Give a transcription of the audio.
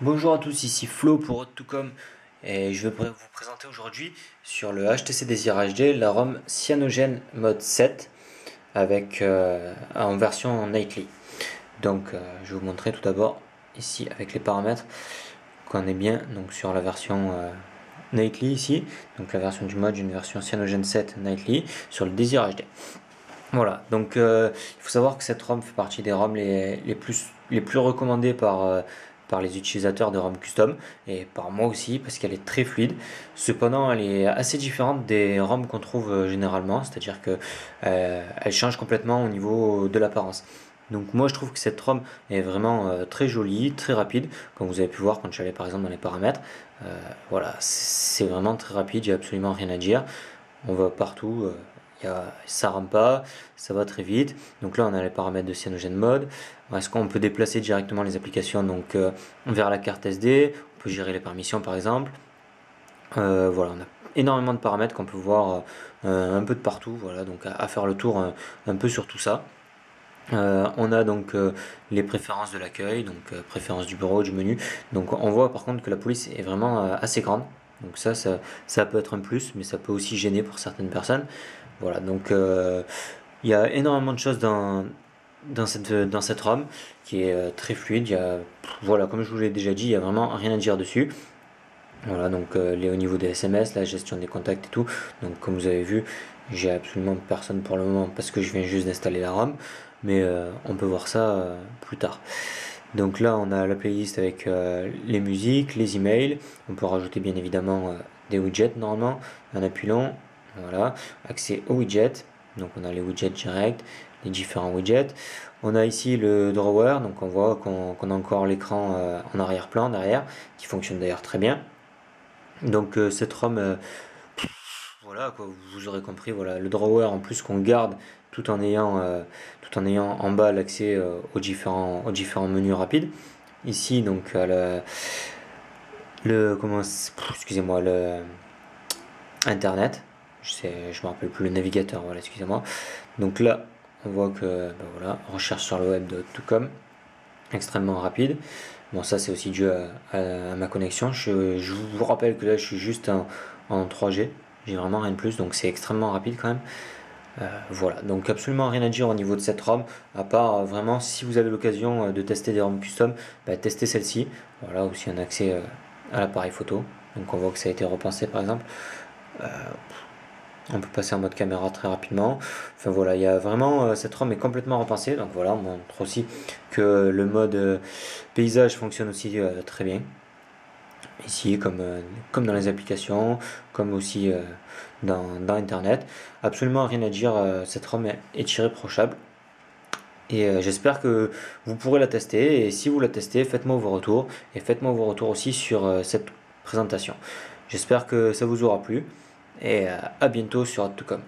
Bonjour à tous, ici Flo pour Hot2Com et je vais vous présenter aujourd'hui sur le HTC Desir HD la ROM Cyanogen Mode 7 avec en version Nightly. Donc je vais vous montrer tout d'abord ici avec les paramètres qu'on est bien donc sur la version Nightly ici, donc la version du mode une version Cyanogen 7 Nightly sur le Desir HD. Voilà, donc il faut savoir que cette ROM fait partie des ROM les plus recommandées par les utilisateurs de ROM custom et par moi aussi parce qu'elle est très fluide. Cependant, elle est assez différente des ROM qu'on trouve généralement, c'est-à-dire que elle change complètement au niveau de l'apparence. Donc moi je trouve que cette ROM est vraiment très jolie, très rapide, comme vous avez pu voir quand je suis allé par exemple dans les paramètres. Voilà, c'est vraiment très rapide, il n'y a absolument rien à dire. On va partout, ça rame pas, ça va très vite. Donc là, on a les paramètres de Cyanogen Mode. Est-ce qu'on peut déplacer directement les applications donc, vers la carte SD? On peut gérer les permissions par exemple. Voilà, on a énormément de paramètres qu'on peut voir un peu de partout. Voilà, donc à faire le tour un peu sur tout ça. On a donc les préférences de l'accueil, donc préférences du bureau, du menu. Donc on voit par contre que la police est vraiment assez grande. Donc ça peut être un plus, mais ça peut aussi gêner pour certaines personnes. Voilà, donc il y a énormément de choses dans cette ROM qui est très fluide. Voilà, comme je vous l'ai déjà dit, il n'y a vraiment rien à dire dessus. Voilà, donc au niveau des SMS, la gestion des contacts et tout. Donc comme vous avez vu, j'ai absolument personne pour le moment parce que je viens juste d'installer la ROM. Mais on peut voir ça plus tard. Donc là, on a la playlist avec les musiques, les emails. On peut rajouter bien évidemment des widgets normalement. Un appui long, voilà. Accès aux widgets. Donc on a les widgets directs, les différents widgets. On a ici le drawer, donc on voit qu'on a encore l'écran en arrière-plan derrière, qui fonctionne d'ailleurs très bien. Donc cette ROM, voilà quoi, vous aurez compris, voilà, le drawer en plus qu'on garde tout en ayant en bas l'accès aux différents menus rapides. Ici donc excusez-moi, le internet, je me rappelle plus le navigateur, voilà, excusez-moi. Donc là, on voit que voilà, recherche sur le web de Tucom, extrêmement rapide. Bon, ça c'est aussi dû à ma connexion. Je vous rappelle que là je suis juste en 3G, j'ai vraiment rien de plus, donc c'est extrêmement rapide quand même. Voilà, donc absolument rien à dire au niveau de cette ROM, à part vraiment si vous avez l'occasion de tester des ROM custom, testez celle-ci. Voilà, aussi un accès à l'appareil photo, donc on voit que ça a été repensé par exemple. On peut passer en mode caméra très rapidement. Enfin voilà, il y a vraiment cette ROM est complètement repensée. Donc voilà, on montre aussi que le mode paysage fonctionne aussi très bien. Ici, comme dans les applications, comme aussi dans Internet. Absolument rien à dire, cette ROM est irréprochable. Et j'espère que vous pourrez la tester. Et si vous la testez, faites-moi vos retours. Et faites-moi vos retours aussi sur cette présentation. J'espère que ça vous aura plu. Et à bientôt sur Hot2Com.